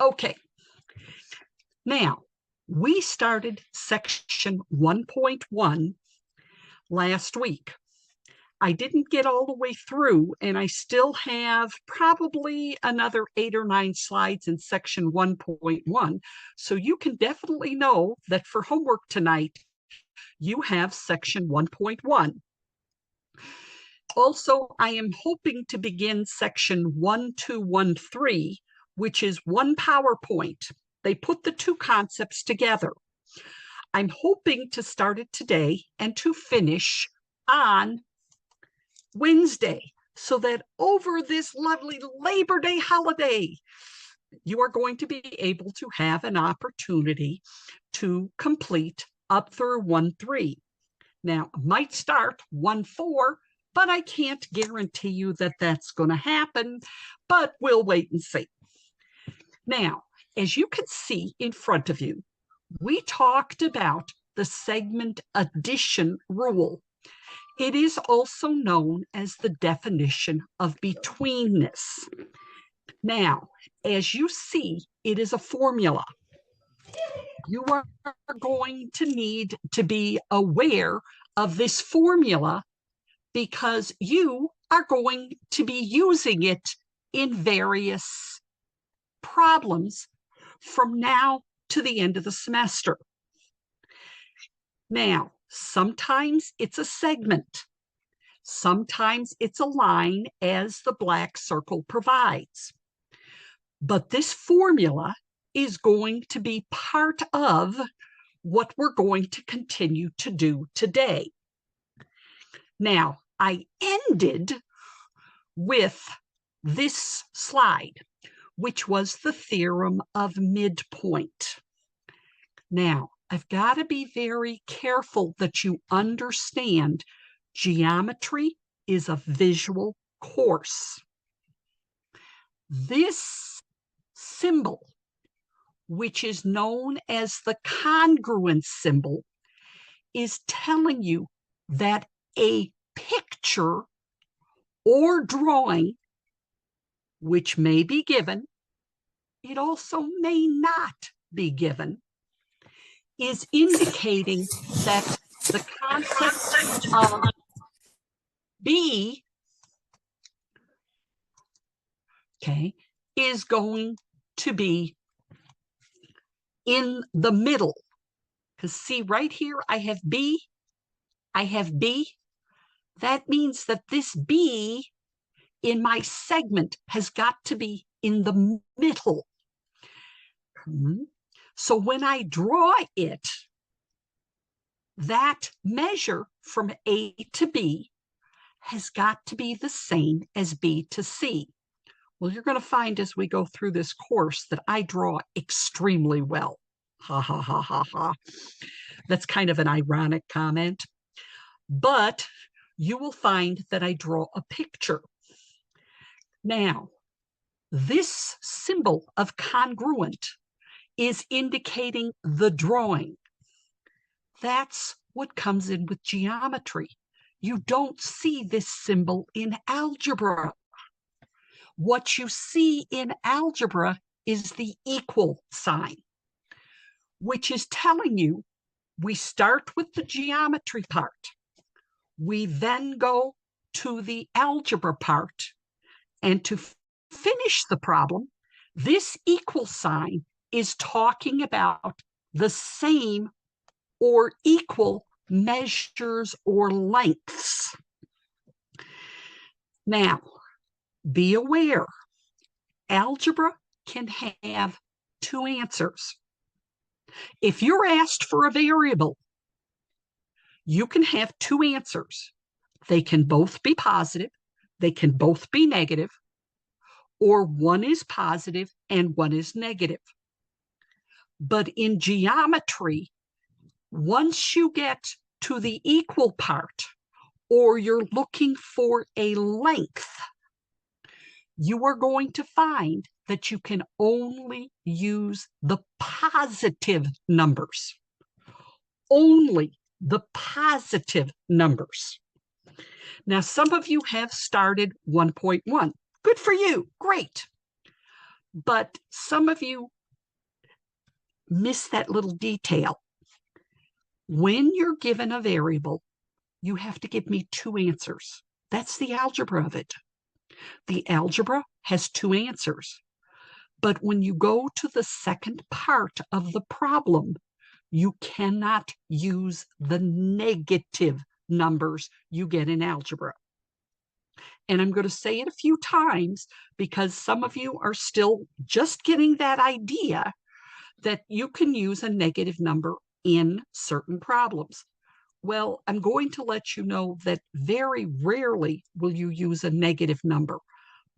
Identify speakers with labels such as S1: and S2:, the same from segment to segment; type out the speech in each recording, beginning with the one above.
S1: Okay, now we started section 1.1 last week. I didn't get all the way through, and I still have probably another 8 or 9 slides in section 1.1. So you can definitely know that for homework tonight, you have section 1.1. Also, I am hoping to begin section 1213, which is one PowerPoint. They put the two concepts together. I'm hoping to start it today and to finish on Wednesday, so that over this lovely Labor Day holiday, you are going to be able to have an opportunity to complete up through 1.3. Now, I might start 1.4, but I can't guarantee you that that's going to happen, but we'll wait and see. Now, as you can see in front of you, we talked about the segment addition rule. It is also known as the definition of betweenness. Now, as you see, it is a formula. You are going to need to be aware of this formula because you are going to be using it in various problems from now to the end of the semester. Now, sometimes it's a segment. Sometimes it's a line, as the black circle provides. But this formula is going to be part of what we're going to continue to do today. Now, I ended with this slide, which was the theorem of midpoint. Now, I've got to be very careful that you understand geometry is a visual course. This symbol, which is known as the congruence symbol, is telling you that a picture or drawing, which may be given, it also may not be given, is indicating that the concept of B, is going to be in the middle. Because see right here, I have B, I have B. That means that this B in my segment has got to be in the middle. So when I draw it, that measure from A to B has got to be the same as B to C. Well, you're going to find as we go through this course that I draw extremely well. Ha, ha, ha, ha, ha. That's kind of an ironic comment. But you will find that I draw a picture. Now, this symbol of congruent is indicating the drawing. That's what comes in with geometry. You don't see this symbol in algebra. What you see in algebra is the equal sign, which is telling you we start with the geometry part. We then go to the algebra part. And to finish the problem, this equal sign is talking about the same or equal measures or lengths. Now, be aware, algebra can have two answers. If you're asked for a variable, you can have two answers. They can both be positive, they can both be negative, or one is positive and one is negative. But in geometry, once you get to the equal part, or you're looking for a length, you are going to find that you can only use the positive numbers. Only the positive numbers. Now, some of you have started 1.1. Good for you. Great. but some of you miss that little detail. When you're given a variable, you have to give me two answers. That's the algebra of it. The algebra has two answers. But when you go to the second part of the problem, you cannot use the negative numbers you get in algebra. And I'm going to say it a few times because some of you are still just getting that idea that you can use a negative number in certain problems. Well, I'm going to let you know that very rarely will you use a negative number,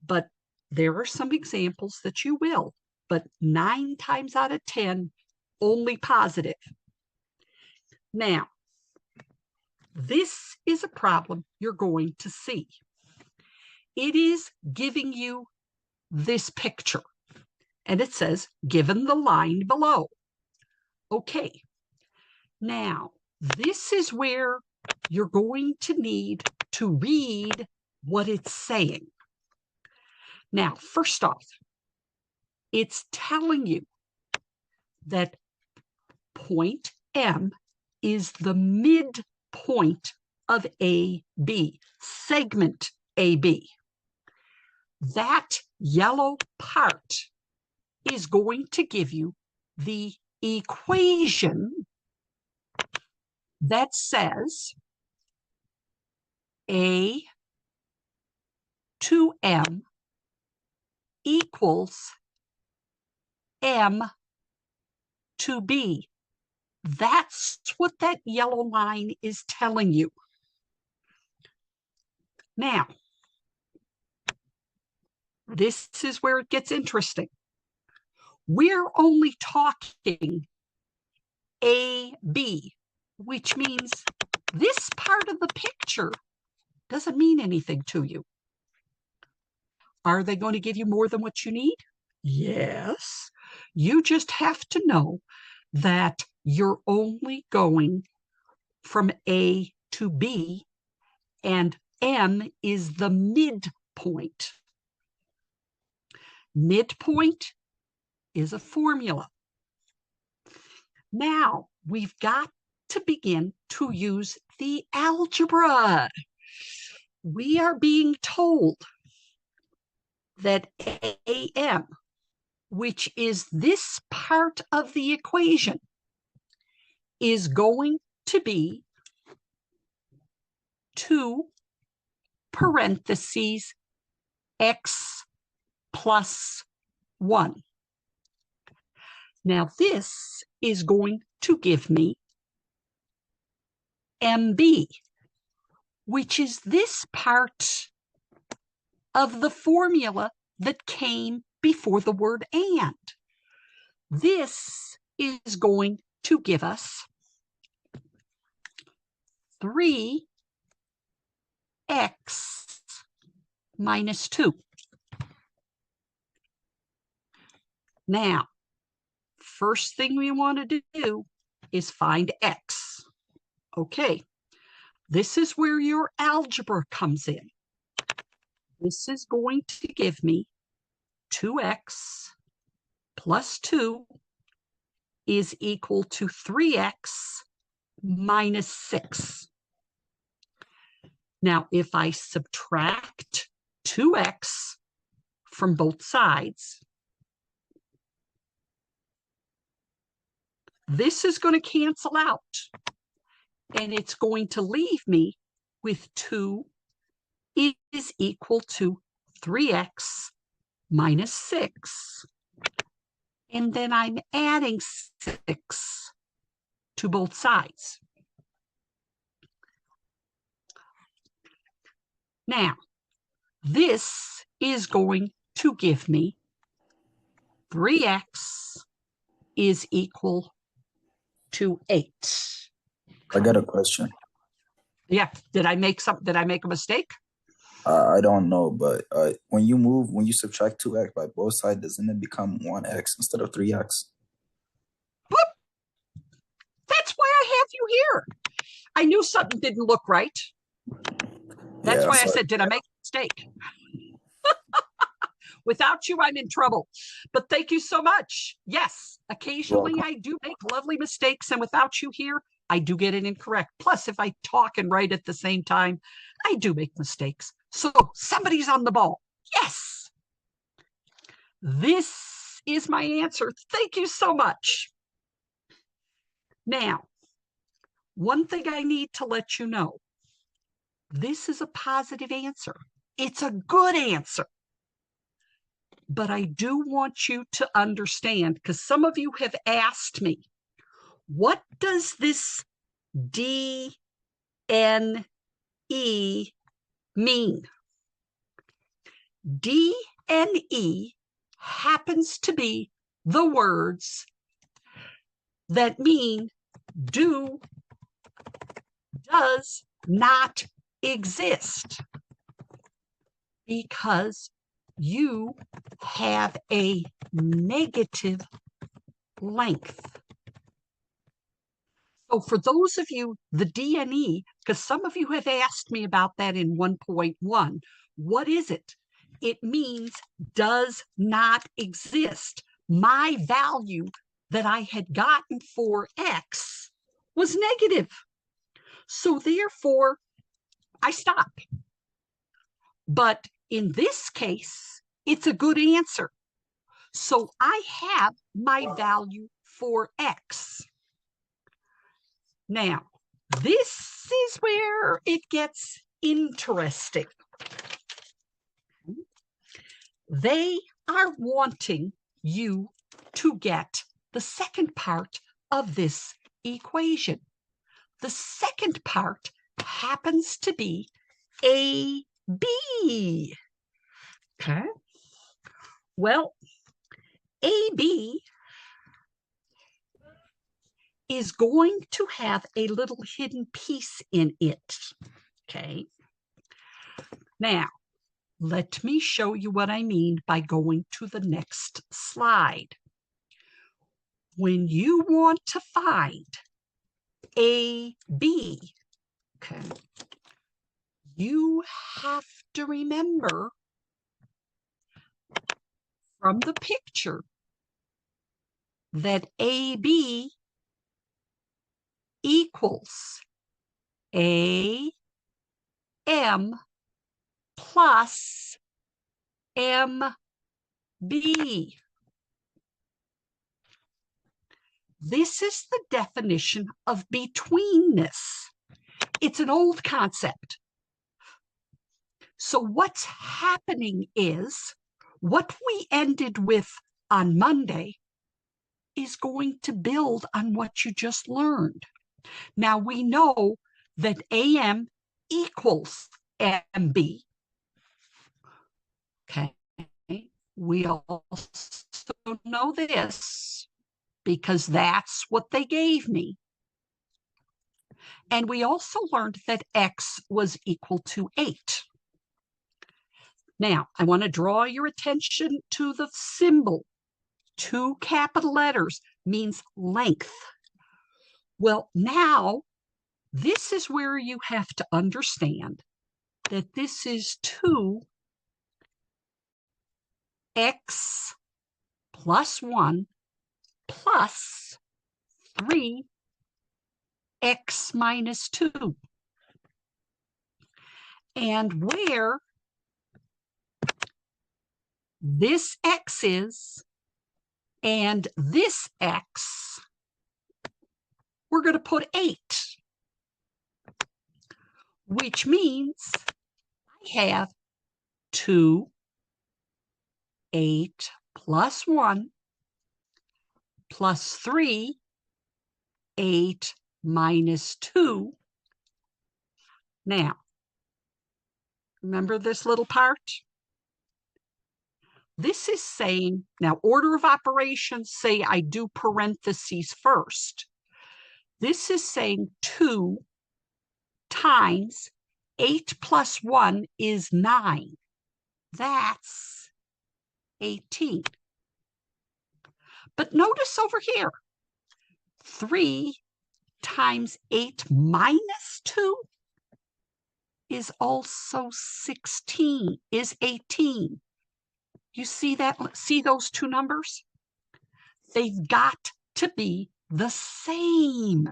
S1: but there are some examples that you will, but 9 times out of 10, only positive. Now, this is a problem you're going to see. It is giving you this picture, and it says, given the line below. Okay, now, this is where you're going to need to read what it's saying. Now, first off, it's telling you that point M is the midpoint of AB, segment AB. That yellow part is going to give you the equation that says A to M equals M to B. That's what that yellow line is telling you. Now, this is where it gets interesting. We're only talking AB, which means this part of the picture doesn't mean anything to you. Are they going to give you more than what you need? Yes. You just have to know that you're only going from A to B, and M is the midpoint. Midpoint is a formula. Now, we've got to begin to use the algebra. We are being told that AM, which is this part of the equation, is going to be 2 parentheses x plus 1. Now this is going to give me MB, which is this part of the formula that came before the word and. This is going to give us 3x minus 2. Now, first thing we want to do is find x. Okay, this is where your algebra comes in. This is going to give me 2x plus 2 is equal to 3x minus 6. Now, if I subtract 2x from both sides, this is going to cancel out, and it's going to leave me with 2 is equal to 3x minus 6. And then I'm adding 6 to both sides. Now, this is going to give me 3x is equal to 8.
S2: I got a question.
S1: Yeah, did I make a mistake?
S2: I don't know, but when you subtract 2x by both sides, doesn't it become 1x instead of 3x?
S1: Whoop. That's why I have you here. I knew something didn't look right. That's why I said, did I make a mistake? Without you, I'm in trouble. But thank you so much. Yes, occasionally
S2: Welcome.
S1: I do make lovely mistakes, and without you here, I do get it incorrect. Plus, if I talk and write at the same time, I do make mistakes. So somebody's on the ball. Yes. This is my answer. Thank you so much. Now, one thing I need to let you know, this is a positive answer. It's a good answer. But I do want you to understand, because some of you have asked me, what does this DNE mean? DNE happens to be the words that mean do, does not exist, because you have a negative length. So for those of you, the DNE, because some of you have asked me about that in 1.1, what is it? It means does not exist. My value that I had gotten for X was negative. So therefore, I stop. But in this case, it's a good answer. So I have my value for X. Now, this is where it gets interesting. They are wanting you to get the second part of this equation. The second part happens to be AB. Okay. Well, AB is going to have a little hidden piece in it. Okay. Now, let me show you what I mean by going to the next slide. When you want to find AB, okay, you have to remember from the picture that AB equals AM plus MB. This is the definition of betweenness. It's an old concept. So what's happening is what we ended with on Monday is going to build on what you just learned. Now we know that AM equals MB. Okay. We also know this because that's what they gave me. And we also learned that X was equal to 8. Now, I want to draw your attention to the symbol. 2 capital letters means length. Well, now, this is where you have to understand that this is 2x plus 1 plus 3x minus 2. And where this x is and this x, we're going to put 8, which means I have 2, 8 plus 1 plus 3, 8 minus 2. Now, remember this little part? This is saying, now order of operations say I do parentheses first. This is saying 2 times 8 plus 1 is 9. That's 18. But notice over here, 3 times 8 minus 2 is also 16, is 18. You see that? See those two numbers? They've got to be the same,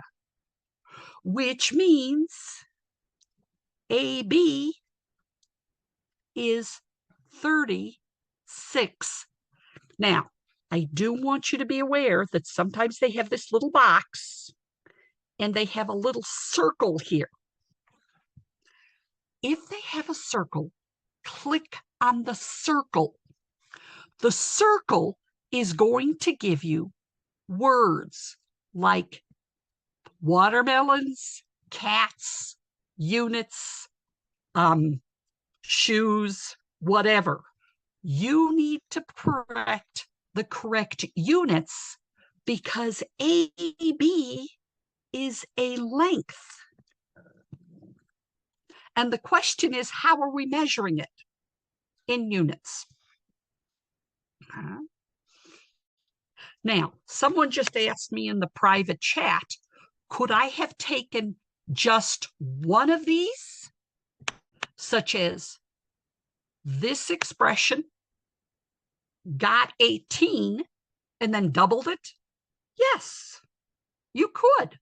S1: which means AB is 36. Now, I do want you to be aware that sometimes they have this little box and they have a little circle here. If they have a circle, click on the circle. The circle is going to give you words like watermelons, cats, units, shoes, whatever. You need to correct the correct units because AB is a length. And the question is, how are we measuring it in units? Now, someone just asked me in the private chat, could I have taken just one of these, such as this expression, got 18, and then doubled it? Yes, you could.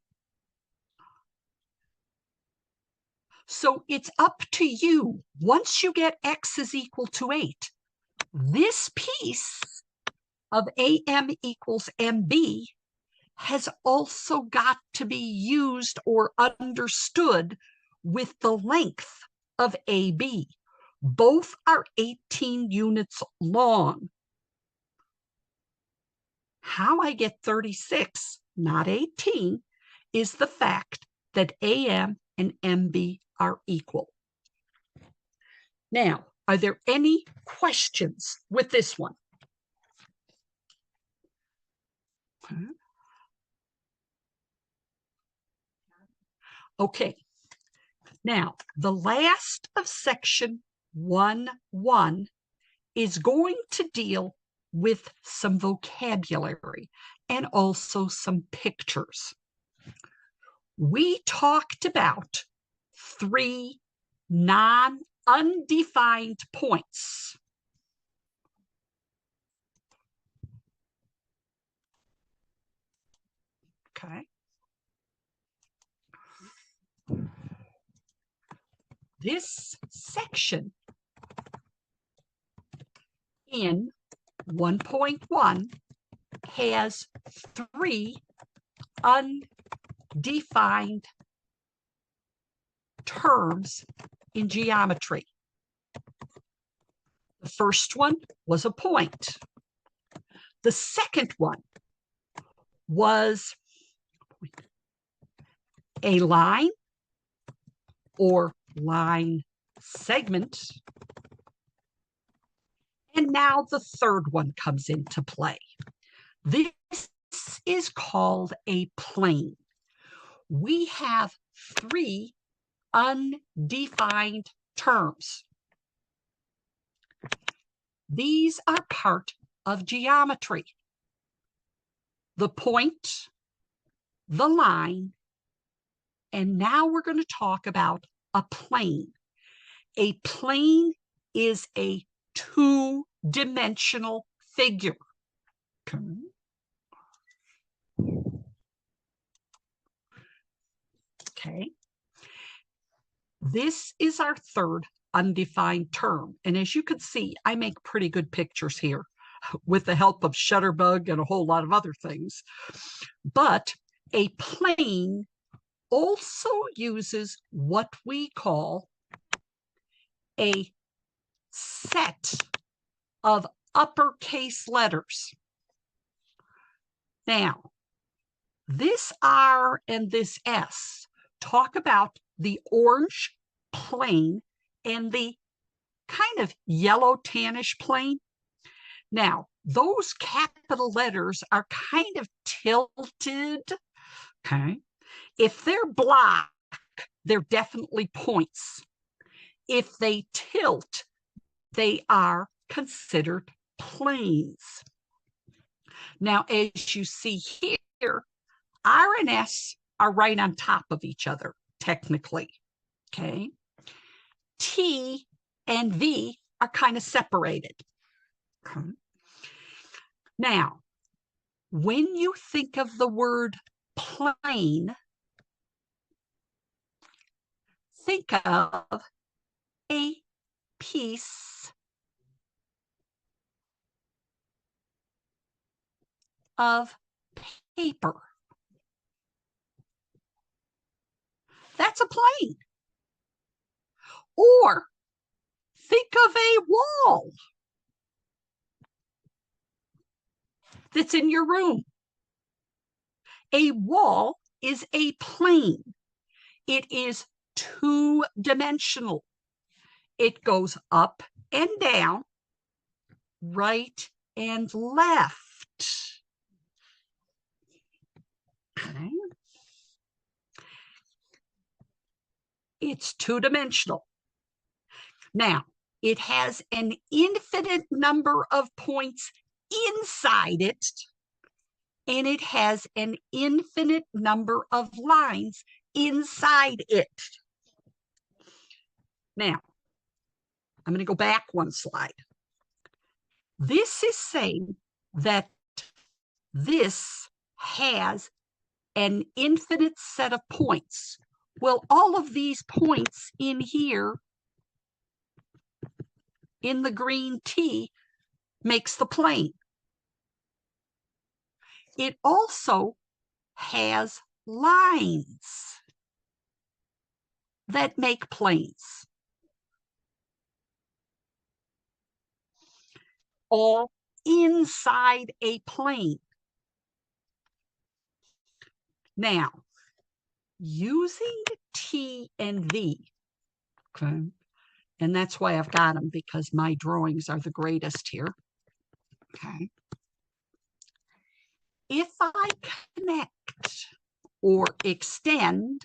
S1: So it's up to you. Once you get x is equal to 8, this piece of AM equals MB has also got to be used or understood with the length of AB. Both are 18 units long. How I get 36, not 18, is the fact that AM and MB are equal. Now, are there any questions with this one? Okay. Now, the last of section 1.1 is going to deal with some vocabulary and also some pictures. We talked about 3 undefined points. Okay. This section in 1.1 has 3 undefined terms in geometry. The first one was a point. The second one was a line or line segment. And now the third one comes into play. This is called a plane. We have 3 undefined terms. These are part of geometry. The point, the line, and now we're going to talk about a plane. A plane is a 2-dimensional figure. Okay. This is our third undefined term. And as you can see, I make pretty good pictures here with the help of Shutterbug and a whole lot of other things. But a plane also uses what we call a set of uppercase letters. Now, this R and this S talk about the orange plane and the kind of yellow tannish plane. Now, those capital letters are kind of tilted, okay? If they're black, they're definitely points. If they tilt, they are considered planes. Now, as you see here, R and S are right on top of each other, technically, okay? T and V are kind of separated. Okay. Now, when you think of the word plane, think of a piece of paper. That's a plane. Or think of a wall that's in your room. A wall is a plane. It is two-dimensional. It goes up and down, right and left. Okay. It's two-dimensional. Now, it has an infinite number of points inside it, and it has an infinite number of lines inside it. Now, I'm going to go back one slide. This is saying that this has an infinite set of points. Well, all of these points in here in the green T makes the plane. It also has lines that make planes. All inside a plane. Now, using T and V, okay, and that's why I've got them, because my drawings are the greatest here. Okay. If I connect or extend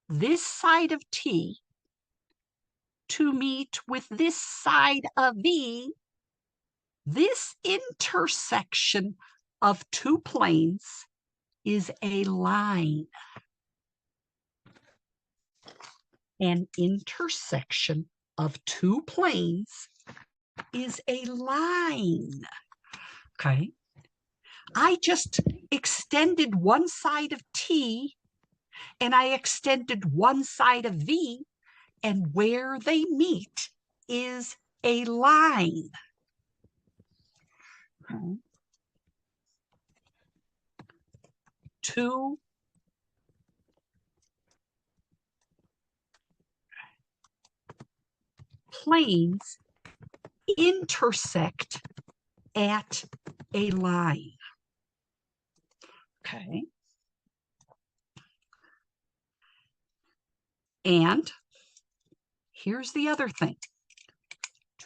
S1: this side of T to meet with this side of V, this intersection of two planes is a line. An intersection of two planes is a line. Okay. I just extended one side of T and I extended one side of V, and where they meet is a line. Okay. Two planes intersect at a line. Okay. And here's the other thing.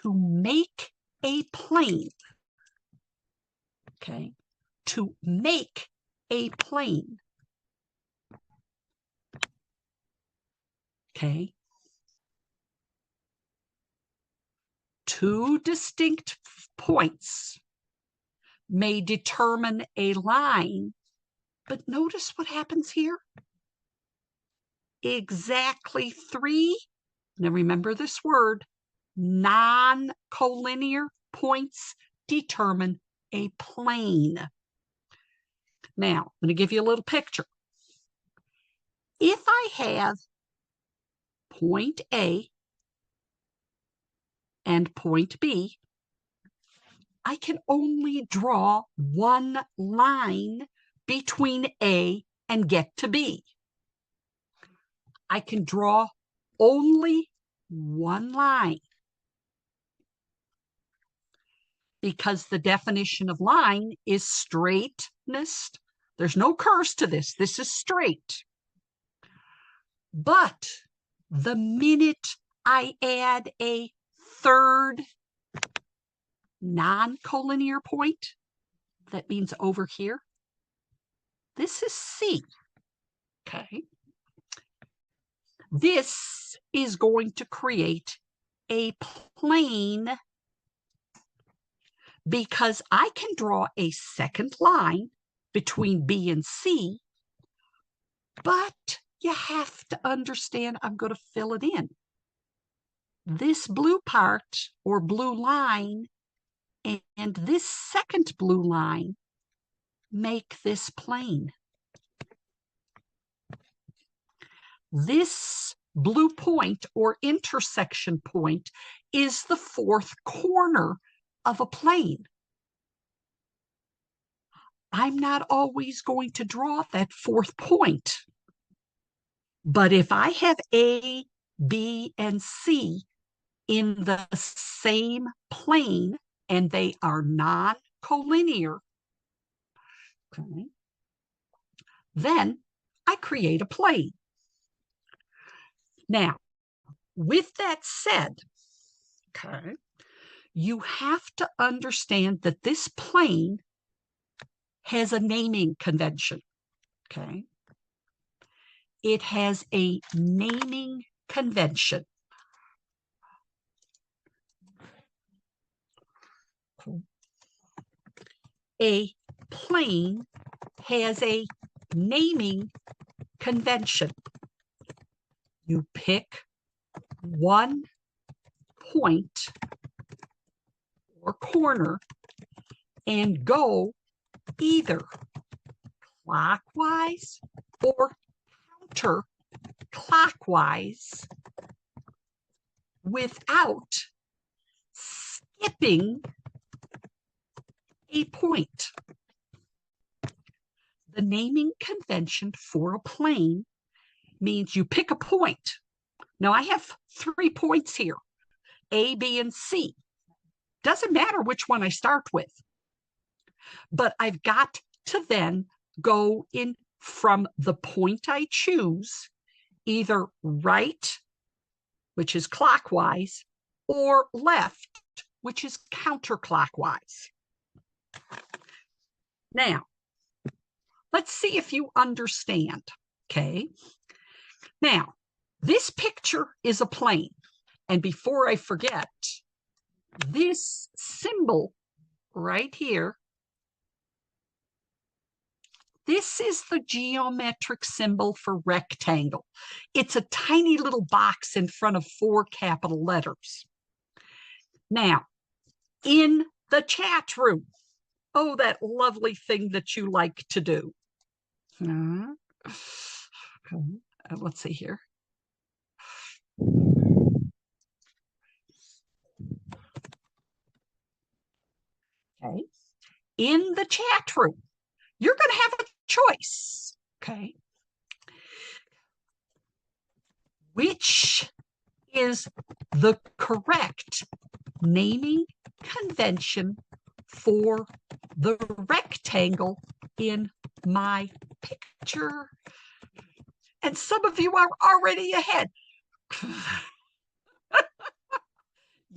S1: To make a plane, okay, to make a plane, okay, two distinct points may determine a line, but notice what happens here. Exactly three, now remember this word, non-collinear points determine a plane. Now, I'm going to give you a little picture. If I have point A and point B, I can only draw one line between A and get to B. I can draw only one line because the definition of line is straightness. There's no curves to this. This is straight. But the minute I add a third non-collinear point, that means over here, this is C. Okay. This is going to create a plane because I can draw a second line between B and C, but you have to understand I'm going to fill it in. this blue part or blue line and this second blue line make this plane. This blue point or intersection point is the fourth corner of a plane. I'm not always going to draw that fourth point. But if I have A, B, and C in the same plane and they are non-collinear, okay, then I create a plane. Now, with that said, okay, you have to understand that this plane has a naming convention, okay? It has a naming convention. A plane has a naming convention. You pick one point or corner and go either clockwise or counterclockwise without skipping a point. The naming convention for a plane means you pick a point. Now I have 3 points here, A, B, and C. Doesn't matter which one I start with, but I've got to then go in from the point I choose, either right, which is clockwise, or left, which is counterclockwise. Now, let's see if you understand, okay? Now, this picture is a plane. And before I forget, this symbol right here, this is the geometric symbol for rectangle. It's a tiny little box in front of 4 capital letters. Now, in the chat room, oh, that lovely thing that you like to do. Let's see here. Okay. In the chat room, you're going to have a choice. Okay. Which is the correct naming convention for the rectangle in my picture? And some of you are already ahead.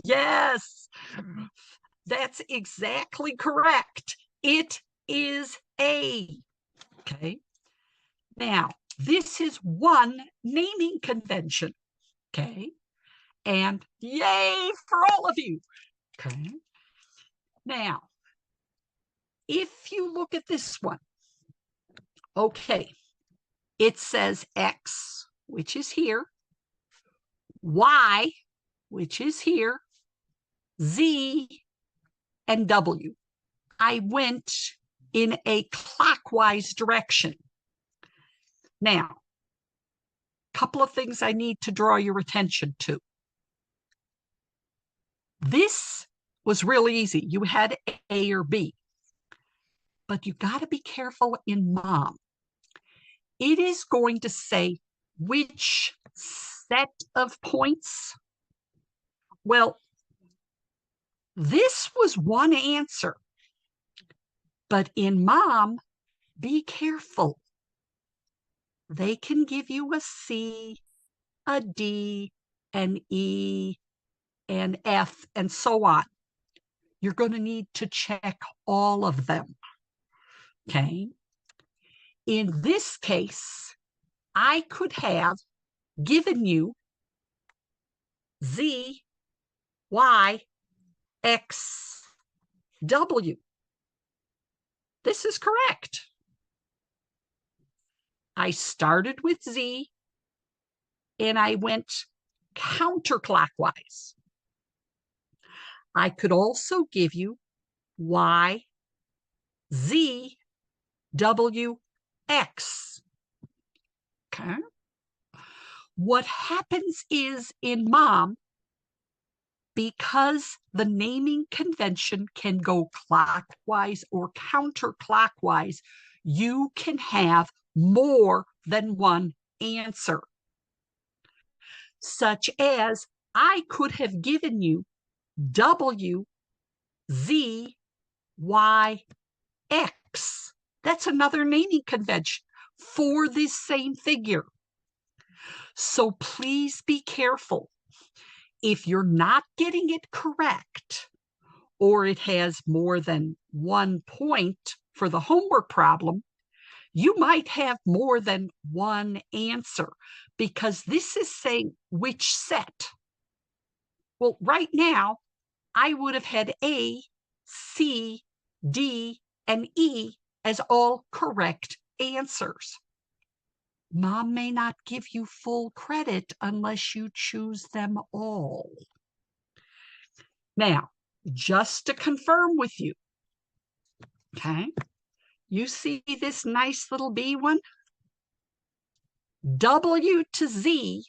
S1: Yes, that's exactly correct. It is A. Okay. Now, this is one naming convention. Okay. And yay for all of you. Okay. Now, if you look at this one, okay, it says X, which is here, Y, which is here, Z, and W. I went in a clockwise direction. Now, a couple of things I need to draw your attention to. This was really easy. You had A or B. But you got to be careful in Mom. It is going to say which set of points. Well, this was one answer. But in Mom, be careful. They can give you a C, a D, an E, an F, and so on. You're going to need to check all of them. Okay. In this case, I could have given you Z, Y, X, W. This is correct. I started with Z and I went counterclockwise. I could also give you Y, Z, W, X. Okay. What happens is in Mom, because the naming convention can go clockwise or counterclockwise, you can have more than one answer. Such as I could have given you W, Z, Y, X. That's another naming convention for this same figure. So please be careful. If you're not getting it correct, or it has more than 1 point for the homework problem, you might have more than one answer because this is saying which set. Well, right now, I would have had A, C, D, and E as all correct answers. Mom may not give you full credit unless you choose them all. Now, just to confirm with you, okay, you see this nice little B one? W to Z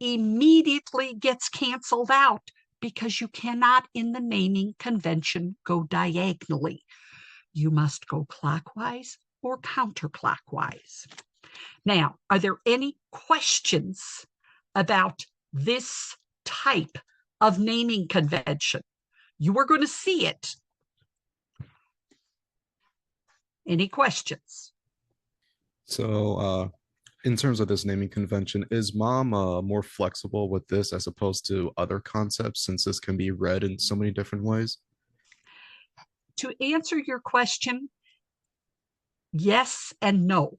S1: immediately gets canceled out because you cannot, in the naming convention, go diagonally. You must go clockwise or counterclockwise. Now, are there any questions about this type of naming convention? You are going to see it. Any questions?
S3: So, in terms of this naming convention, is Mom more flexible with this as opposed to other concepts since this can be read in so many different ways?
S1: To answer your question, yes and no.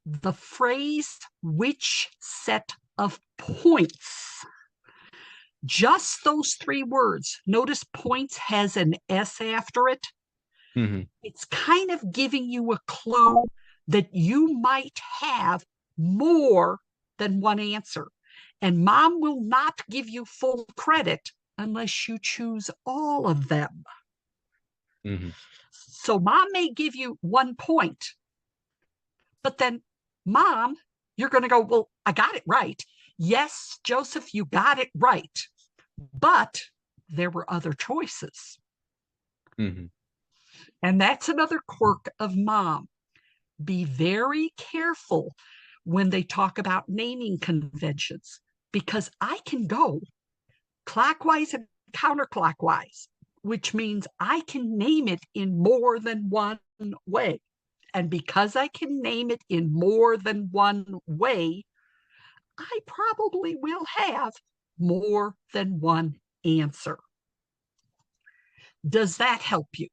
S1: The phrase, which set of points, just those 3 words, notice points has an S after it.
S3: Mm-hmm.
S1: It's kind of giving you a clue that you might have more than one answer. And Mom will not give you full credit unless you choose all of them.
S3: Mm-hmm.
S1: So Mom may give you 1 point, but then Mom, you're going to go, well, I got it right. Yes, Joseph, you got it right. But there were other choices.
S3: Mm-hmm.
S1: And that's another quirk of Mom. Be very careful when they talk about naming conventions, because I can go clockwise and counterclockwise, which means I can name it in more than one way. And because I can name it in more than one way, I probably will have more than one answer. Does that help you?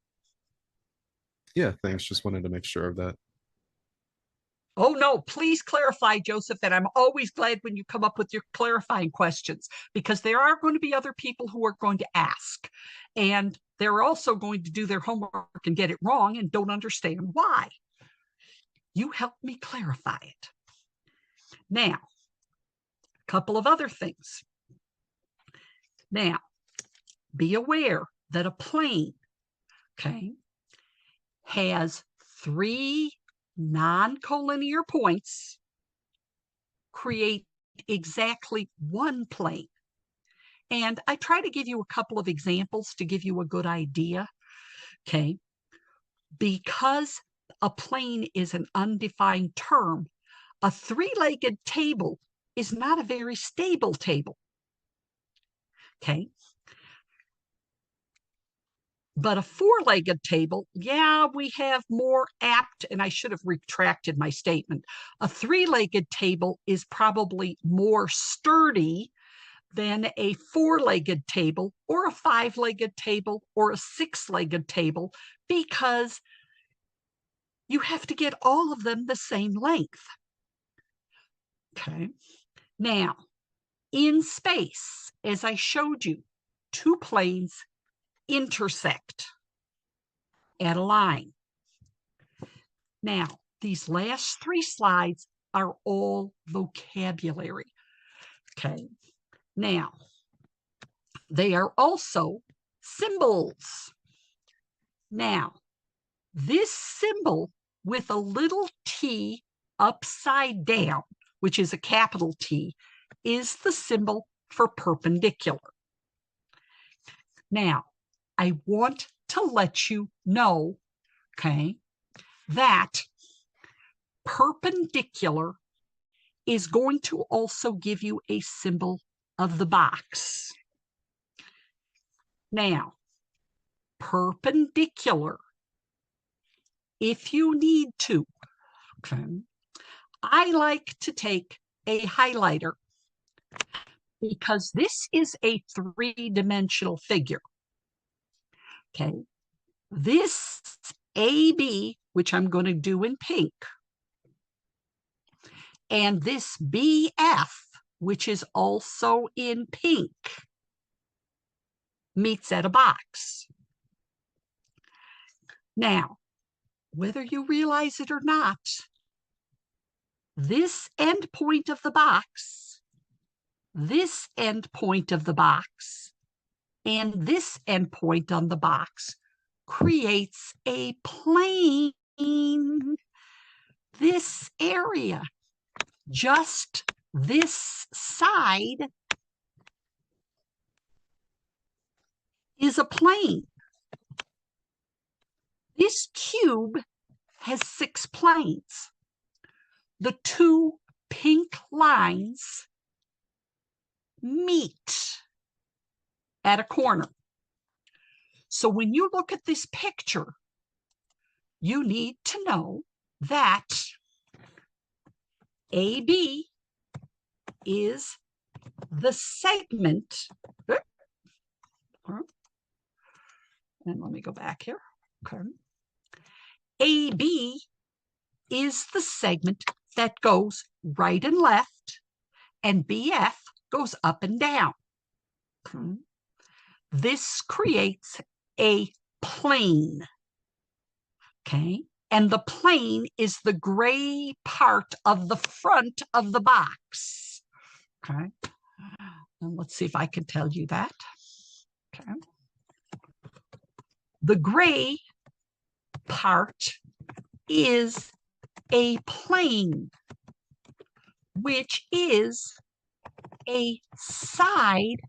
S3: Yeah, thanks. Just wanted to make sure of that.
S1: Oh, no, please clarify, Joseph. And I'm always glad when you come up with your clarifying questions, because there are going to be other people who are going to ask. And they're also going to do their homework and get it wrong and don't understand why. You help me clarify it. Now, a couple of other things. Now, be aware that a plane, okay, has 3 non-collinear points create exactly one plane. And I try to give you a couple of examples to give you a good idea, okay? Because a plane is an undefined term, a 3-legged table is not a very stable table, okay? But a 4-legged table, yeah, we have more apt, and I should have retracted my statement. A 3-legged table is probably more sturdy than a 4-legged table or a 5-legged table or a 6-legged table, because you have to get all of them the same length. Okay. Now, in space, as I showed you, 2 planes intersect at a line. Now, these last 3 slides are all vocabulary. Okay. Now, they are also symbols. Now, this symbol with a little t upside down, which is a capital T, is the symbol for perpendicular. Now, I want to let you know, okay, that perpendicular is going to also give you a symbol of the box. Now, perpendicular, if you need to, okay, I like to take a highlighter because this is a three-dimensional figure. Okay, this AB, which I'm going to do in pink, and this BF, which is also in pink, meets at a box. Now, whether you realize it or not, this end point of the box, this end point of the box, and this end point on the box creates a plane. This area, just this side, is a plane. This cube has 6 planes. The 2 pink lines meet at a corner. So when you look at this picture, you need to know that AB is the segment. And let me go back here. Okay. AB is the segment that goes right and left, and BF goes up and down. Okay. This creates a plane. Okay. And the plane is the gray part of the front of the box. Okay. And let's see if I can tell you that. Okay. The gray part is a plane, which is a side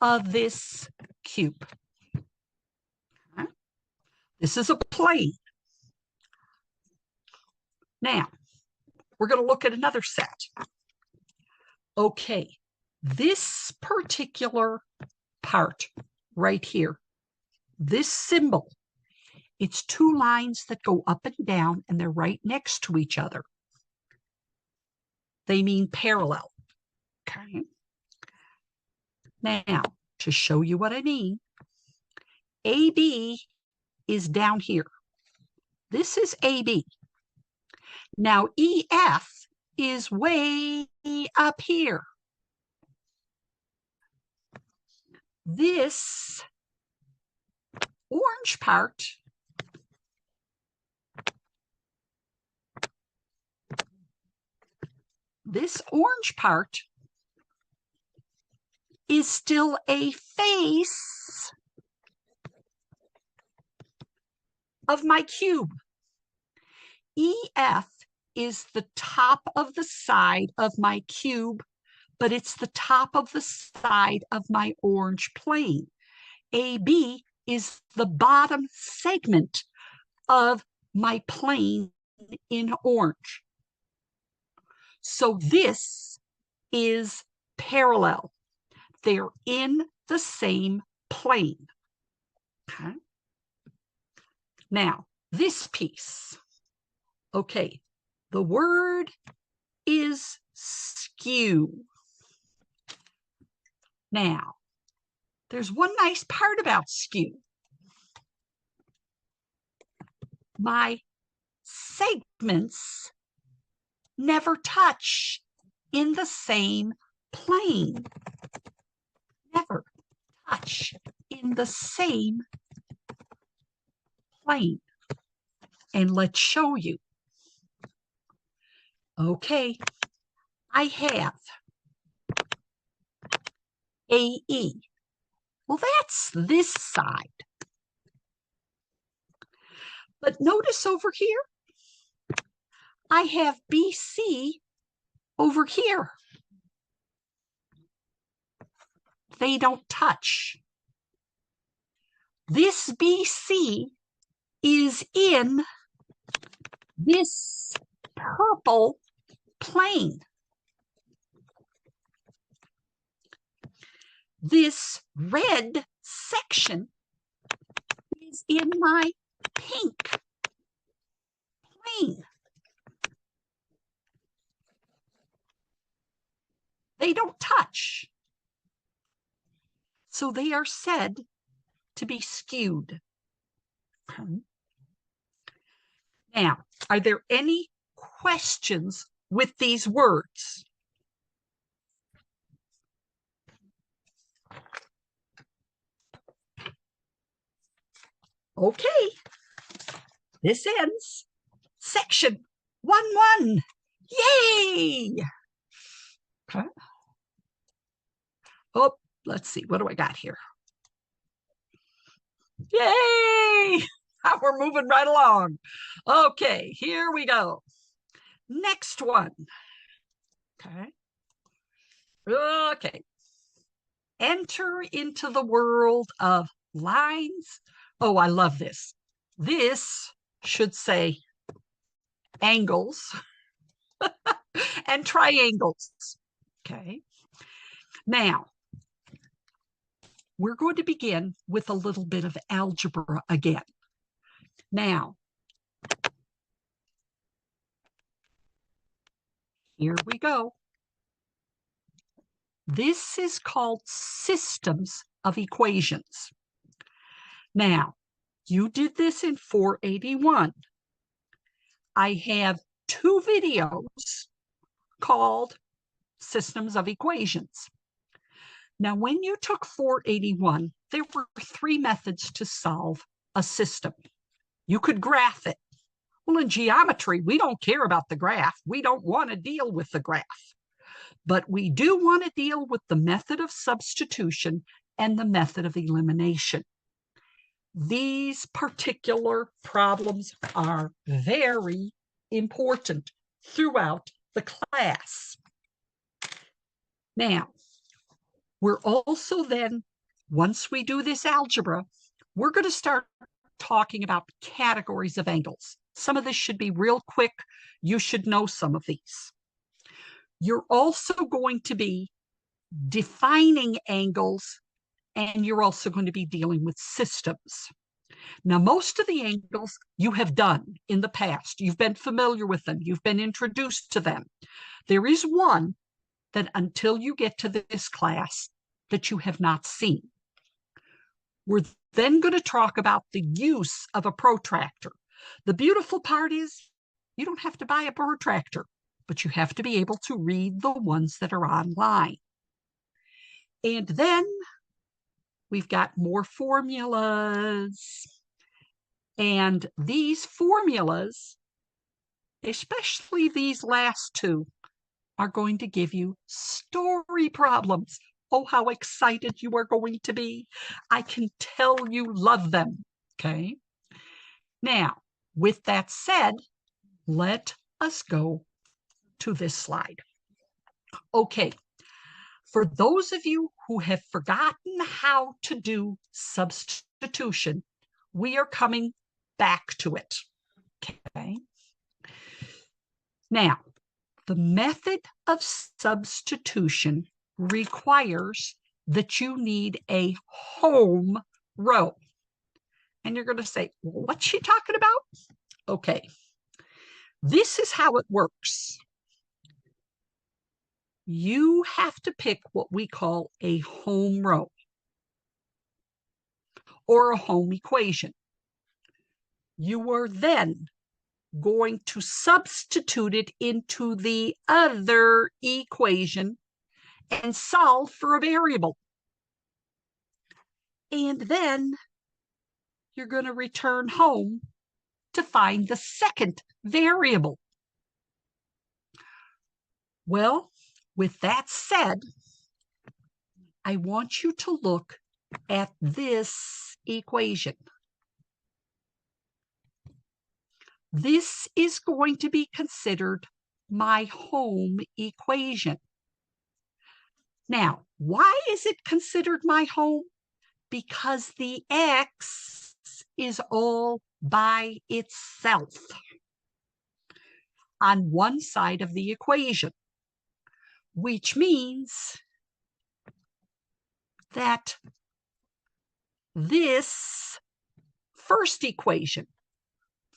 S1: of this cube. Okay. This is a plane. Now, we're going to look at another set. Okay, this particular part right here, this symbol, it's 2 lines that go up and down, and they're right next to each other. They mean parallel. Okay. Now, to show you what I mean, AB is down here. This is AB. Now, EF is way up here. This orange part is still a face of my cube. EF is the top of the side of my cube, but it's the top of the side of my orange plane. AB is the bottom segment of my plane in orange. So this is parallel. They're in the same plane. Okay. Now, this piece. Okay, the word is skew. Now, there's one nice part about skew. My segments never touch in the same plane. Never touch in the same plane. And let's show you. Okay, I have AE. Well, that's this side. But notice over here, I have BC over here. They don't touch. This BC is in this purple plane. This red section is in my pink plane. They don't touch. So they are said to be skewed. Now, are there any questions with these words? Okay, this ends section 1-1. Yay! Okay. Oh, let's see, what do I got here? Yay! We're moving right along. Okay, here we go. Next one. Okay. Okay. Enter into the world of lines. Oh, I love this. This should say angles and triangles. Okay. Now, we're going to begin with a little bit of algebra again. Now, here we go. This is called systems of equations. Now, you did this in 481. I have 2 videos called systems of equations. Now, when you took 481, there were 3 methods to solve a system. You could graph it. Well, in geometry, we don't care about the graph. We don't want to deal with the graph. But we do want to deal with the method of substitution and the method of elimination. These particular problems are very important throughout the class. Now, we're also then, once we do this algebra, we're going to start talking about categories of angles. Some of this should be real quick. You should know some of these. You're also going to be defining angles, and you're also going to be dealing with systems. Now, most of the angles you have done in the past. You've been familiar with them. You've been introduced to them. There is one that until you get to this class that you have not seen. We're then going to talk about the use of a protractor. The beautiful part is you don't have to buy a protractor, but you have to be able to read the ones that are online. And then we've got more formulas. And these formulas, especially these last 2, are going to give you story problems. Oh, how excited you are going to be. I can tell you love them, okay? Now, with that said, let us go to this slide. Okay, for those of you who have forgotten how to do substitution, we are coming back to it, okay? Now, the method of substitution requires that you need a home row. And you're going to say, well, what's she talking about? Okay, this is how it works. You have to pick what we call a home row or a home equation. You are then going to substitute it into the other equation and solve for a variable. And then you're going to return home to find the second variable. Well, with that said, I want you to look at this equation. This is going to be considered my home equation. Now, why is it considered my home? Because the x is all by itself on one side of the equation, which means that this first equation,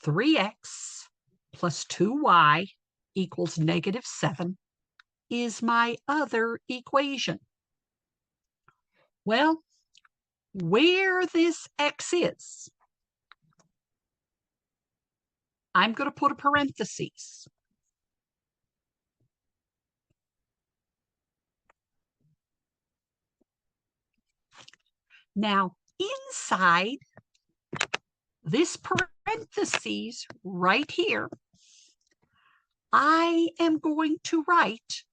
S1: 3x plus 2y equals -7, is my other equation. Well, where this x is, I'm going to put a parenthesis. Now, inside this parentheses right here, I am going to write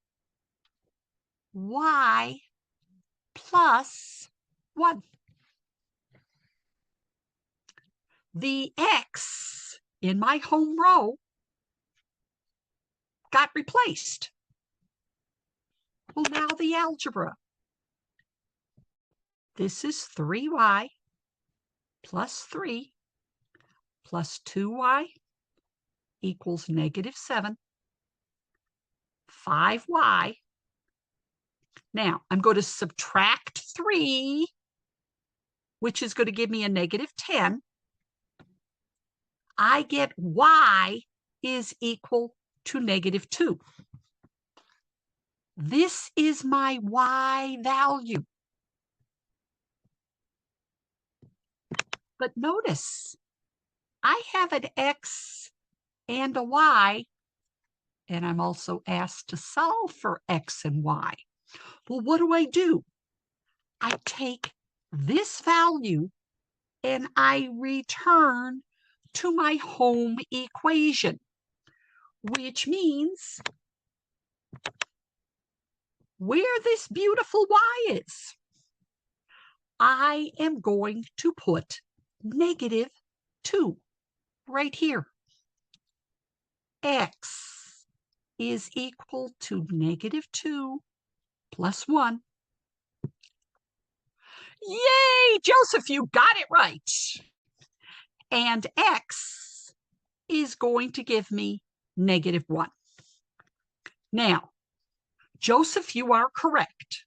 S1: y plus 1. The x in my home row got replaced. Well, now the algebra. This is 3y plus 3 plus 2y equals -7, 5y. Now, I'm going to subtract 3, which is going to give me a -10. I get y is equal to -2. This is my y value. But notice, I have an x and a y, and I'm also asked to solve for x and y. Well, what do? I take this value and I return to my home equation, which means where this beautiful y is, I am going to put -2 right here. X is equal to -2 plus 1. Yay, Joseph, you got it right. And x is going to give me -1. Now, Joseph, you are correct.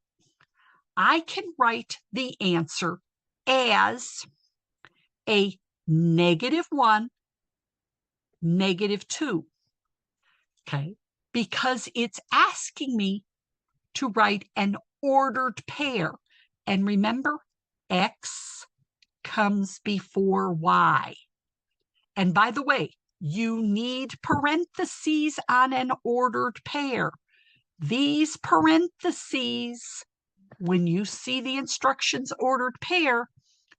S1: I can write the answer as a -1, -2. Okay, because it's asking me to write an ordered pair. And remember, x comes before y. And by the way, you need parentheses on an ordered pair. These parentheses, when you see the instructions ordered pair,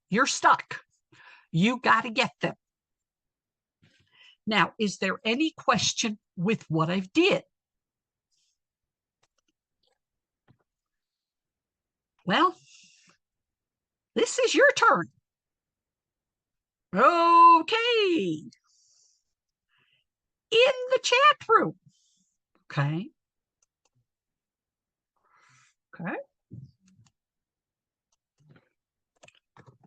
S1: you're stuck. You got to get them. Now, is there any question with what I've did? Well, this is your turn. Okay. In the chat room. Okay. Okay.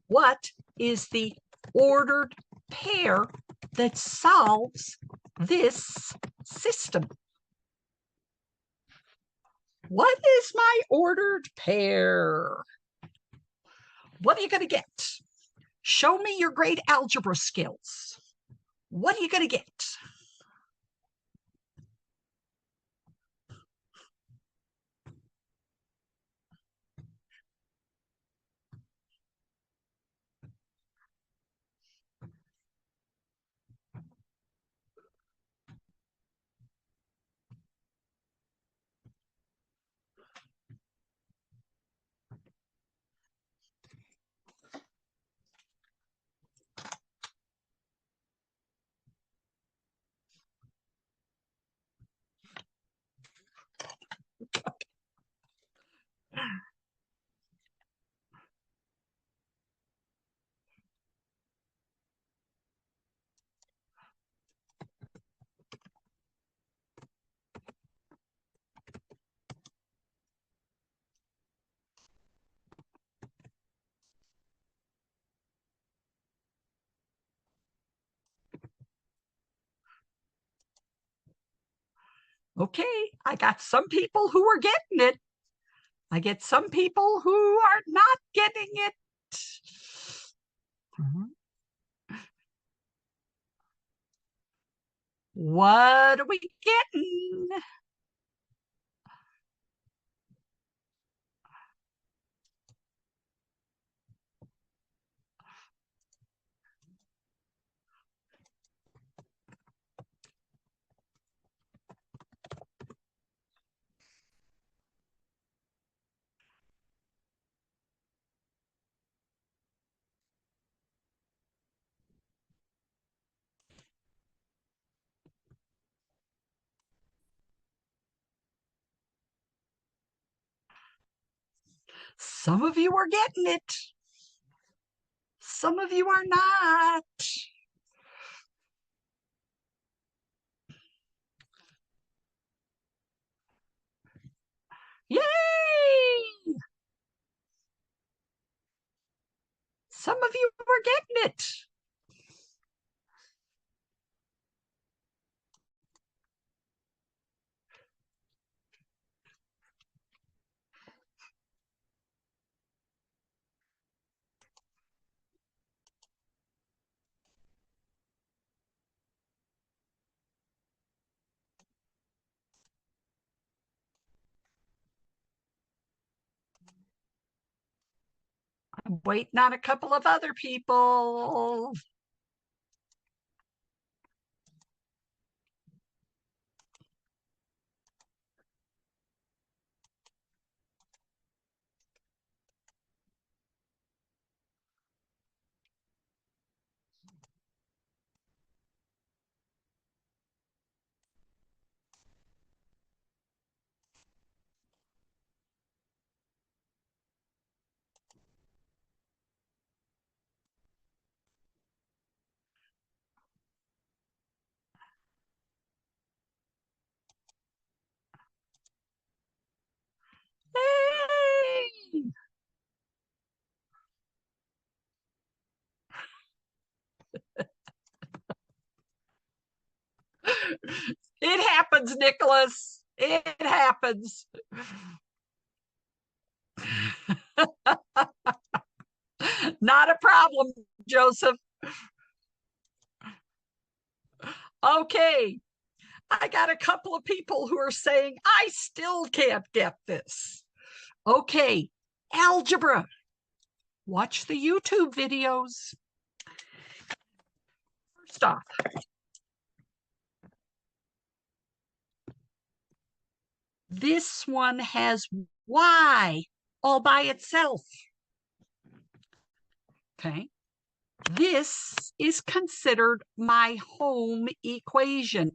S1: What is the ordered pair that solves this system? What is my ordered pair? What are you going to get? Show me your great algebra skills. What are you going to get? Okay, I got some people who are getting it. I get some people who are not getting it. What are we getting? Some of you are getting it. Some of you are not. Yay! Some of you are getting it. I'm waiting on a couple of other people. Hey! It happens, Nicholas. It happens. Not a problem, Joseph. Okay. I got a couple of people who are saying, I still can't get this. Okay. Algebra. Watch the YouTube videos. First off, this one has y all by itself. Okay. This is considered my home equation,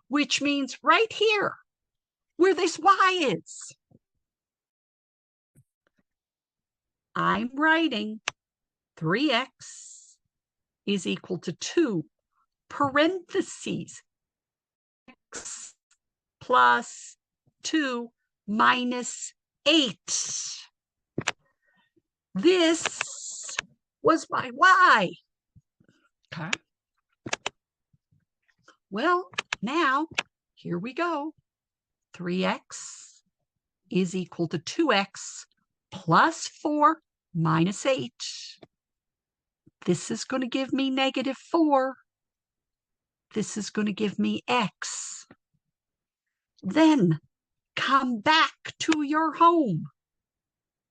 S1: which means right here, where this y is, I'm writing 3x is equal to 2 parentheses x plus 2 minus 8. This was my y. Okay. Well, now here we go. 3x is equal to 2x plus 4 minus 8. This is going to give me negative 4. This is going to give me x. Then come back to your home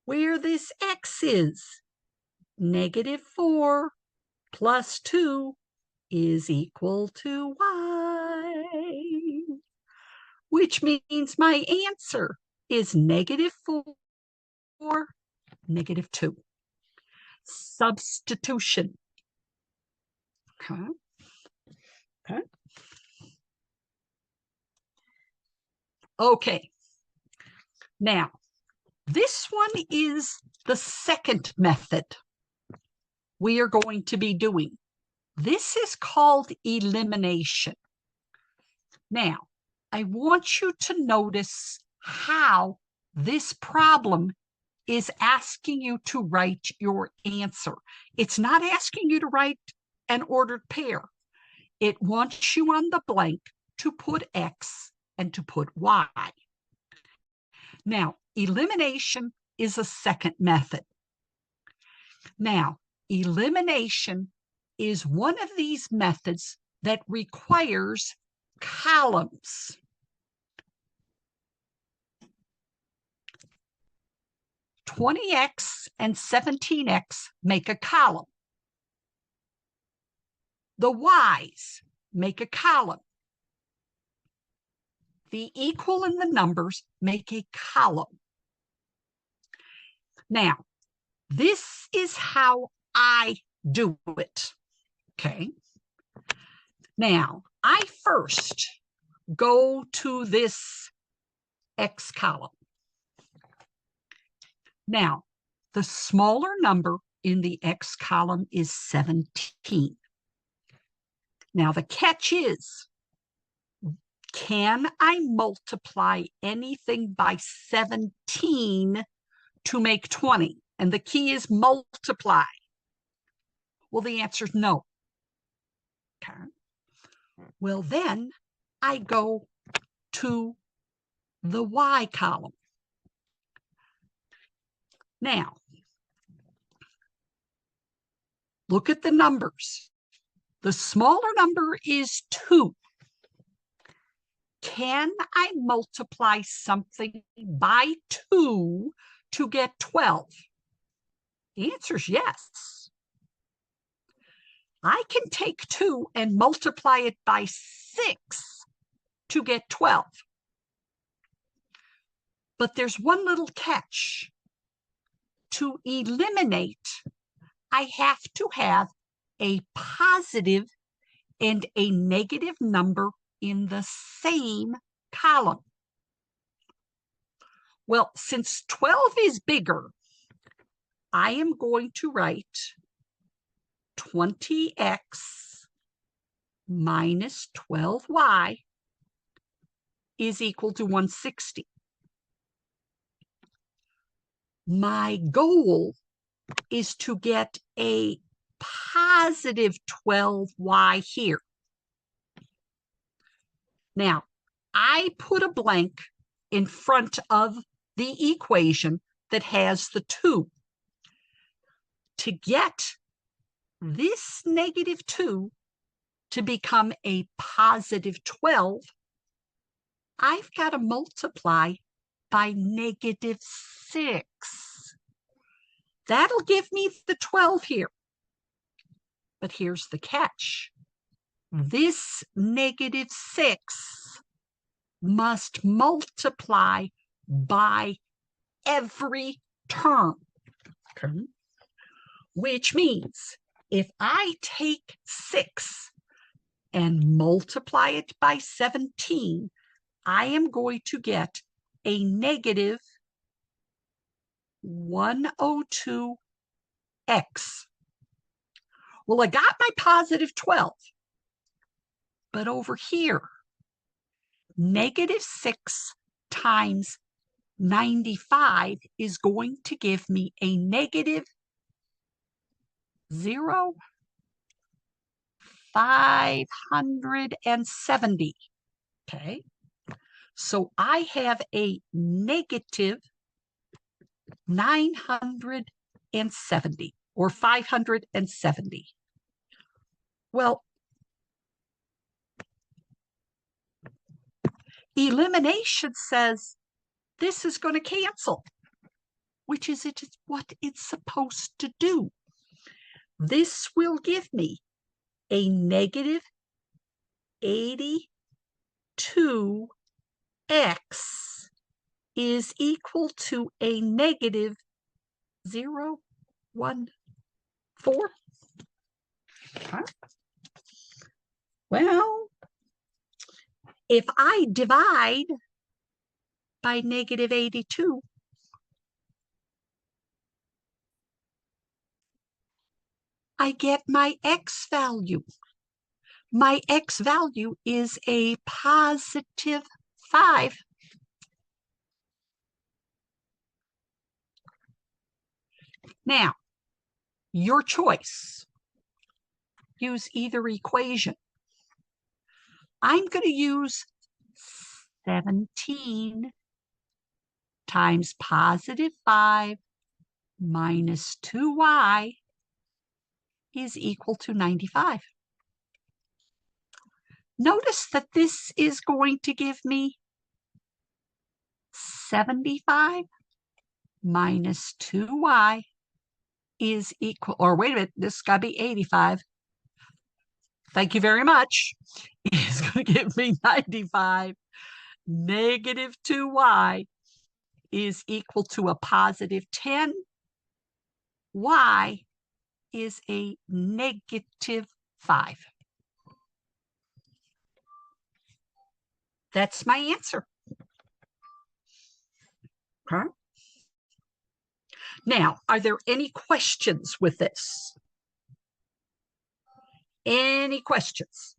S1: where this x is. Negative 4 plus 2 is equal to y, which means my answer is negative 4, negative 2. Substitution. Okay. Okay. Okay. Now, this one is the second method we are going to be doing. This is called elimination. Now, I want you to notice how this problem is asking you to write your answer. It's not asking you to write an ordered pair. It wants you on the blank to put X and to put Y. Now, elimination is a second method. Now, elimination is one of these methods that requires columns. $20X and $17X make a column. The Y's make a column. The equal and the numbers make a column. Now, this is how I do it, okay? Now, I first go to this X column. Now, the smaller number in the X column is 17. Now, the catch is, can I multiply anything by 17 to make 20? And the key is multiply. Well, the answer is no. Okay. Well, then I go to the Y column. Now, look at the numbers. The smaller number is 2. Can I multiply something by 2 to get 12? The answer is yes. I can take 2 and multiply it by 6 to get 12. But there's one little catch. To eliminate, I have to have a positive and a negative number in the same column. Well, since 12 is bigger, I am going to write 20x minus 12y is equal to 160. My goal is to get a positive 12y here. Now, I put a blank in front of the equation that has the 2. To get this negative 2 to become a positive 12, I've got to multiply by negative 6. That'll give me the 12 here. But here's the catch. This negative 6 must multiply by every term. Okay. Which means if I take 6 and multiply it by 17, I am going to get a negative 102x. Well, I got my positive 12. But over here, negative 6 times 95 is going to give me a negative 570. Okay, so I have a negative 970 or 570. Well, elimination says this is going to cancel, which is what it's supposed to do. This will give me a negative 82x is equal to a negative 014. Huh? Well, if I divide by negative 82, I get my x value. My x value is a positive 5. Now, your choice. Use either equation. I'm going to use 17 times positive 5 minus 2y is equal to 95. Notice that this is going to give me 75 minus 2y is equal, or wait a minute, this got to be 85. Thank you very much. Is going to give me 95. Negative 2y is equal to a positive 10. Y is a negative 5. That's my answer. Okay. Now, are there any questions with this? Any questions?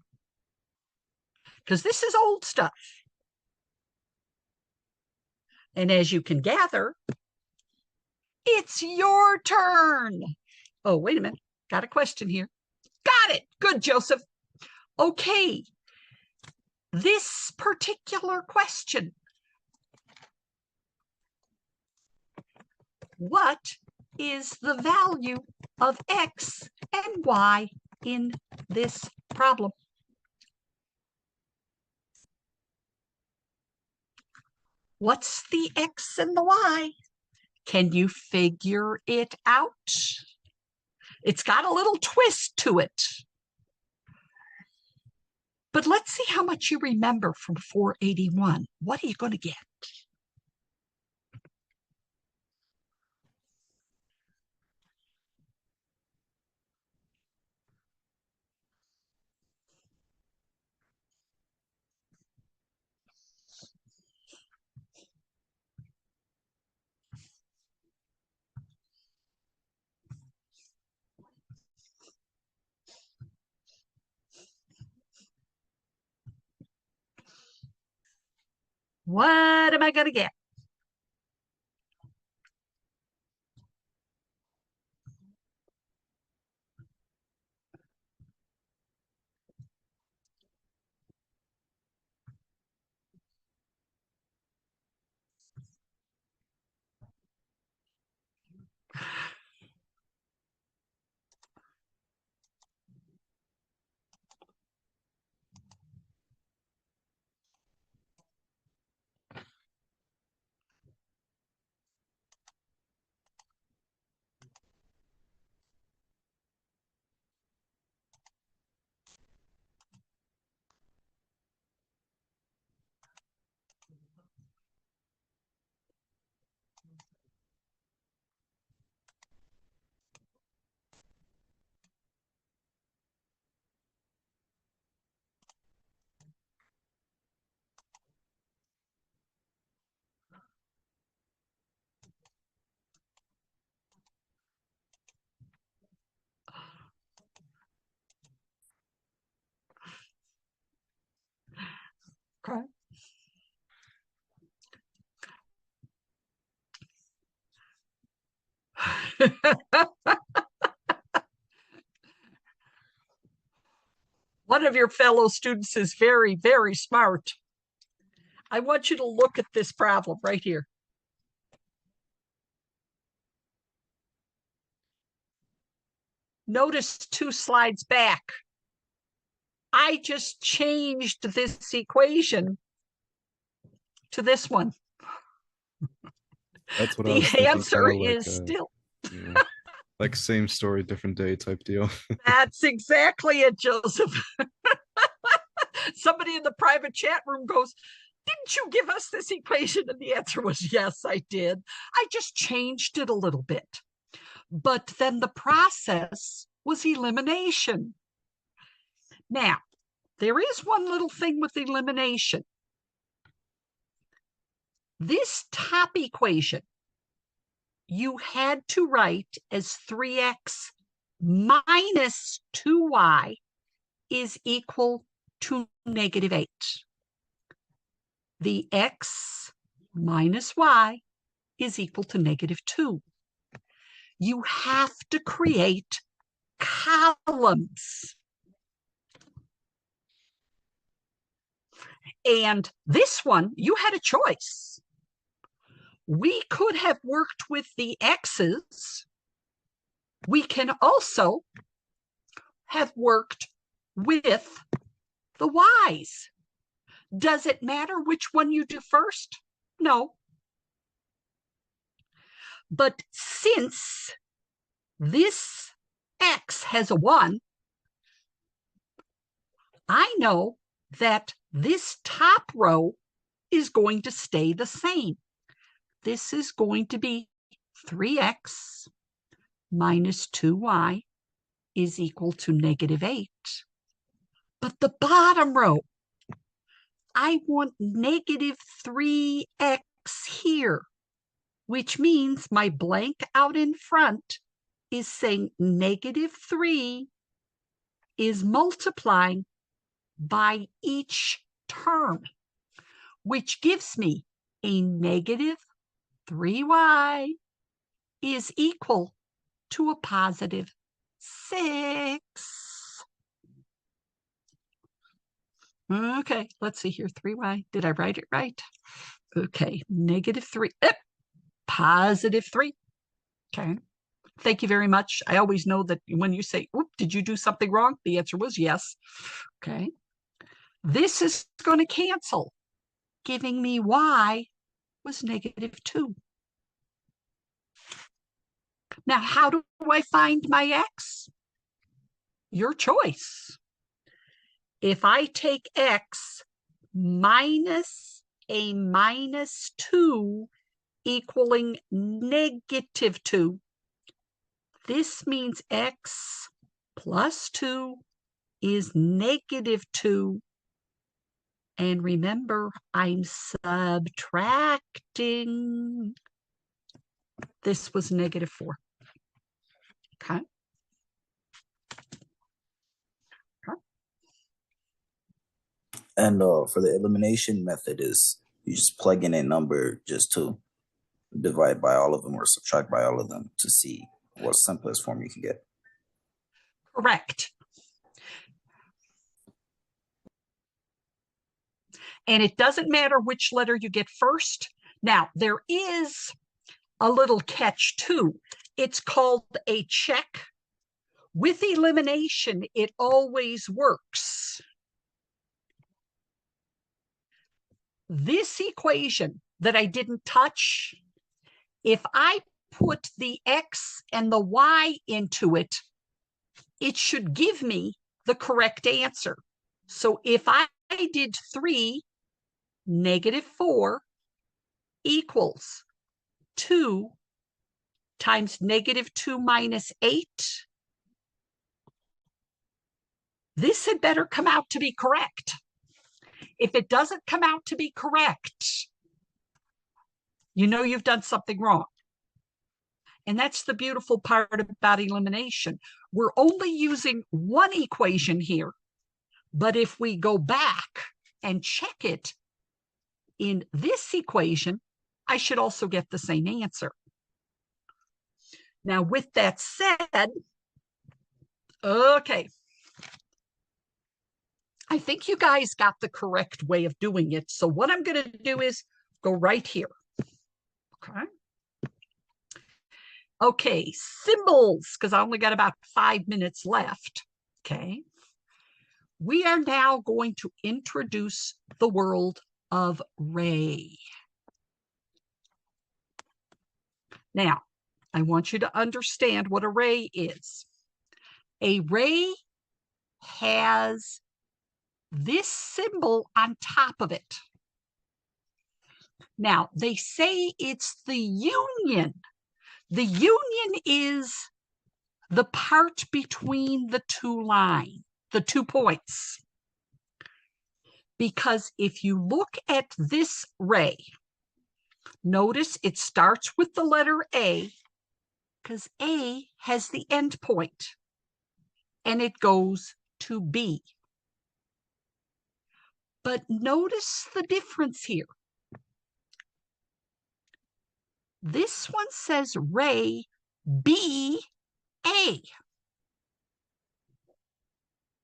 S1: Because this is old stuff. And as you can gather, it's your turn. Oh, wait a minute. Got a question here. Got it. Good, Joseph. Okay. This particular question. What is the value of x and y in this problem? What's the x and the y? Can you figure it out? It's got a little twist to it. But let's see how much you remember from 481. What are you going to get? What am I going to get? Okay. One of your fellow students is very, very smart. I want you to look at this problem right here. Notice 2 slides back. I just changed this equation to this one.
S3: That's what I
S1: The
S3: was thinking,
S1: answer
S3: kinda like,
S1: is still.
S3: yeah, like same story, different day type deal.
S1: That's exactly it, Joseph. Somebody in the private chat room goes, didn't you give us this equation? And the answer was, yes, I did. I just changed it a little bit. But then the process was elimination. Now, there is one little thing with elimination. This top equation, you had to write as 3x minus 2y is equal to negative 8. The x minus y is equal to negative 2. You have to create columns. And this one, you had a choice. We could have worked with the x's. We can also have worked with the y's. Does it matter which one you do first? No. But since this x has a 1, I know that this top row is going to stay the same. This is going to be 3x minus 2y is equal to -8. But the bottom row, I want -3x here, which means my blank out in front is saying -3 is multiplying by each term, which gives me a -3y is equal to a +6. Okay, let's see here, 3y. Did I write it right? Okay, -3, +3. Okay, thank you very much. I always know that when you say, "Oop, did you do something wrong?" The answer was yes. Okay, this is going to cancel, giving me y was -2. Now, how do I find my x? Your choice. If I take x minus a -2 equaling -2, this means x plus 2 is -2. And remember, I'm subtracting. This was -4. Okay.
S2: And for the elimination method is you just plug in a number just to divide by all of them or subtract by all of them to see what simplest form you can get.
S1: Correct. And it doesn't matter which letter you get first. Now, there is a little catch too. It's called a check. With elimination, it always works. This equation that I didn't touch, if I put the x and the y into it, it should give me the correct answer. So if I did 3, -4 equals 2 times -2 minus 8, this had better come out to be correct. If it doesn't come out to be correct, you know you've done something wrong. And that's the beautiful part about elimination. We're only using one equation here, but if we go back and check it in this equation, I should also get the same answer. Now, with that said, okay, I think you guys got the correct way of doing it. So what I'm going to do is go right here. Okay. Okay, symbols, because I only got about 5 minutes left. Okay. We are now going to introduce the world of ray. Now, I want you to understand what a ray is. A ray has this symbol on top of it. Now, they say it's the union. The union is the part between the two lines, the 2 points. Because if you look at this ray, notice it starts with the letter A, because A has the end point, and it goes to B. But notice the difference here. This one says ray B A.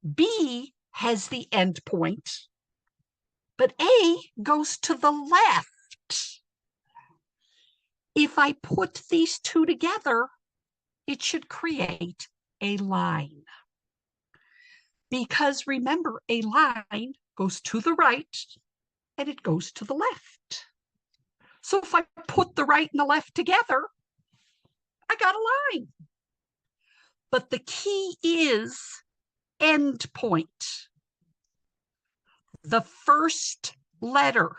S1: B has the end point, but A goes to the left. If I put these two together, it should create a line. Because remember, a line goes to the right and it goes to the left. So if I put the right and the left together, I got a line. But the key is end point. The first letter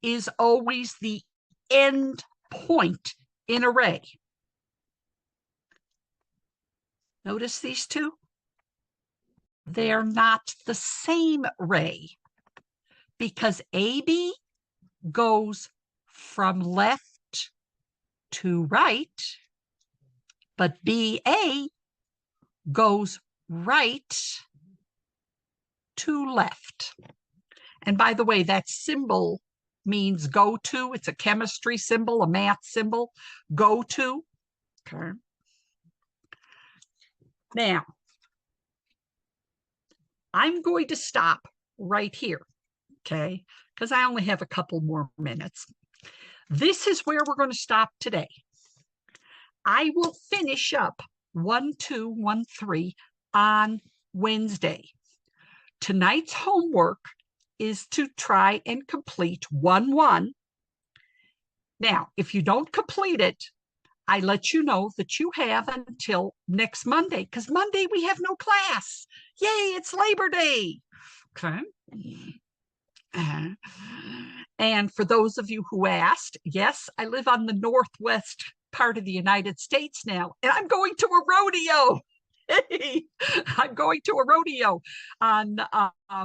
S1: is always the end point in array. Notice these two? They're not the same ray because AB goes from left to right, but BA goes right to left. And by the way, that symbol means go to. It's a chemistry symbol, a math symbol, go to. Okay. Now, I'm going to stop right here, okay, because I only have a couple more minutes. This is where we're going to stop today. I will finish up 1, 2, 1, 3 on Wednesday. Tonight's homework is to try and complete 1, 1. Now, if you don't complete it, I let you know that you have until next Monday, because Monday we have no class. Yay, it's Labor Day. Okay. And for those of you who asked, yes, I live on the northwest part of the United States now, and I'm going to a rodeo. Hey, I'm going to a rodeo on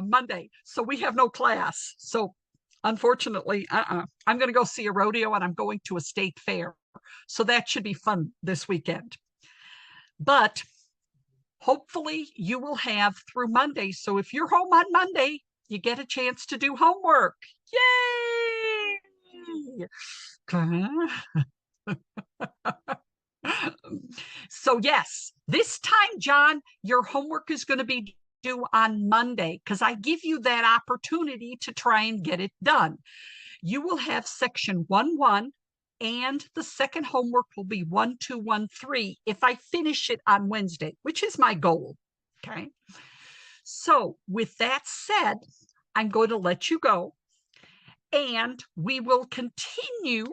S1: Monday, so we have no class. So unfortunately, I'm going to go see a rodeo, and I'm going to a state fair. So that should be fun this weekend. But hopefully you will have through Monday. So if you're home on Monday, you get a chance to do homework. Yay! So yes, this time, John, your homework is going to be due on Monday because I give you that opportunity to try and get it done. You will have section 1, 1, and the second homework will be 1, 2, 1, 3 if I finish it on Wednesday, which is my goal. Okay. So with that said, I'm going to let you go, and we will continue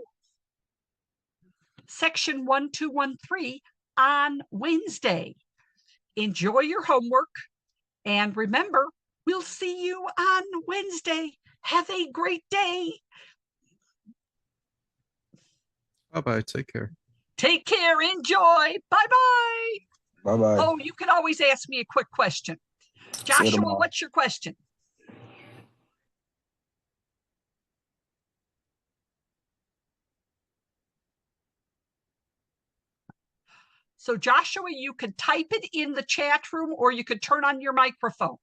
S1: section 1, 2, 1, 3 on Wednesday. Enjoy your homework, and remember, we'll see you on Wednesday. Have a great day.
S3: Bye-bye. Take care.
S1: Take care. Enjoy. Bye-bye.
S2: Bye-bye.
S1: Oh, you can always ask me a quick question. Joshua, what's your question? So Joshua, you could type it in the chat room or you could turn on your microphone.